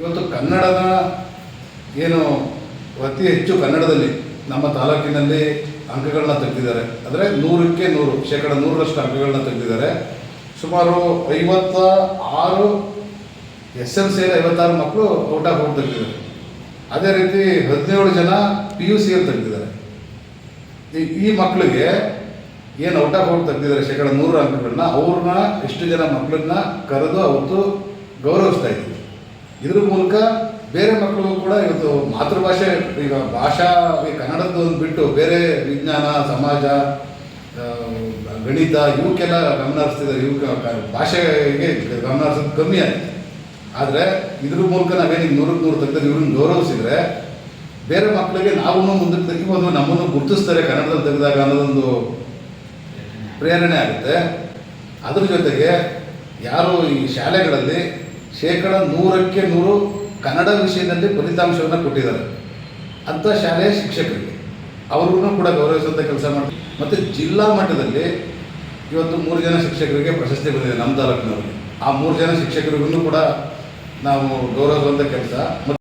ಇವತ್ತು ಕನ್ನಡದ ಏನು ಅತಿ ಹೆಚ್ಚು ಕನ್ನಡದಲ್ಲಿ ನಮ್ಮ ತಾಲೂಕಿನಲ್ಲಿ ಅಂಕಗಳನ್ನ ತೆಗೆದಿದ್ದಾರೆ. ಅಂದರೆ 100ಕ್ಕೆ 100 ಶೇಕಡ 100ರಷ್ಟು ಅಂಕಗಳನ್ನ ತೆಗೆದಿದ್ದಾರೆ. ಸುಮಾರು 56 SLCಯಲ್ಲಿ 56 ಮಕ್ಕಳು ಔಟ್ ಆಫ್ ಔಟ್ ತೆಗೆದಿದ್ದಾರೆ. ಅದೇ ರೀತಿ 17 ಜನ PUCಯಲ್ಲಿ ತೆಗೆದಿದ್ದಾರೆ. ಈ ಮಕ್ಕಳಿಗೆ ಏನು ಔಟ್ ಆಫ್ ಔಟ್ ತೆಗೆದಿದ್ದಾರೆ ಶೇಕಡ 100 ಅಂಕಗಳನ್ನ, ಅವ್ರನ್ನ ಎಷ್ಟು ಜನ ಮಕ್ಕಳನ್ನ ಕರೆದು ಅವತ್ತು ಗೌರವಿಸ್ತಾ ಇದ್ವಿ. ಇದ್ರ ಮೂಲಕ ಬೇರೆ ಮಕ್ಕಳಿಗೂ ಕೂಡ ಇವತ್ತು ಮಾತೃಭಾಷೆ, ಈಗ ಭಾಷಾ ಕನ್ನಡದ್ದು ಬಿಟ್ಟು ಬೇರೆ ವಿಜ್ಞಾನ, ಸಮಾಜ, ಗಣಿತ ಇವಕ್ಕೆಲ್ಲ ಗಮನ ಹರಿಸ್ತಿದ್ದಾರೆ. ಇವಕ್ಕೆ ಭಾಷೆಗೆ ಗಮನ ಹರಿಸೋದು ಕಮ್ಮಿ ಆಗಿದೆ. ಆದರೆ ಇದ್ರ ಮೂಲಕ ನಾವೇನು 100ಕ್ಕೆ 100 ತೆಗೆದ್ರೆ ಇವ್ರನ್ನ ಗೌರವಿಸಿದರೆ ಬೇರೆ ಮಕ್ಕಳಿಗೆ ನಾವು ಮುಂದಕ್ಕೆ ತೆಗಿಬೋದು, ನಮ್ಮನ್ನು ಗುರುತಿಸ್ತಾರೆ ಕನ್ನಡದಲ್ಲಿ ತೆಗೆದಾಗ ಅನ್ನೋದೊಂದು ಪ್ರೇರಣೆ ಆಗುತ್ತೆ. ಅದ್ರ ಜೊತೆಗೆ ಯಾರು ಈ ಶಾಲೆಗಳಲ್ಲಿ ಶೇಕಡ 100ಕ್ಕೆ 100 ಕನ್ನಡ ವಿಷಯದಲ್ಲಿ ಫಲಿತಾಂಶವನ್ನು ಕೊಟ್ಟಿದ್ದಾರೆ ಅಂಥ ಶಾಲೆಯ ಶಿಕ್ಷಕರಿಗೆ ಅವ್ರಿಗೂ ಕೂಡ ಗೌರವಿಸುವಂಥ ಕೆಲಸ ಮಾಡ್ತೀವಿ. ಮತ್ತು ಜಿಲ್ಲಾ ಮಟ್ಟದಲ್ಲಿ ಇವತ್ತು 3 ಜನ ಶಿಕ್ಷಕರಿಗೆ ಪ್ರಶಸ್ತಿ ಬಂದಿದೆ ನಮ್ಮ ತಾಲೂಕಿನವರಿಗೆ. ಆ 3 ಜನ ಶಿಕ್ಷಕರಿಗೂ ಕೂಡ ನಾವು ಗೌರವಿಸುವಂಥ ಕೆಲಸ.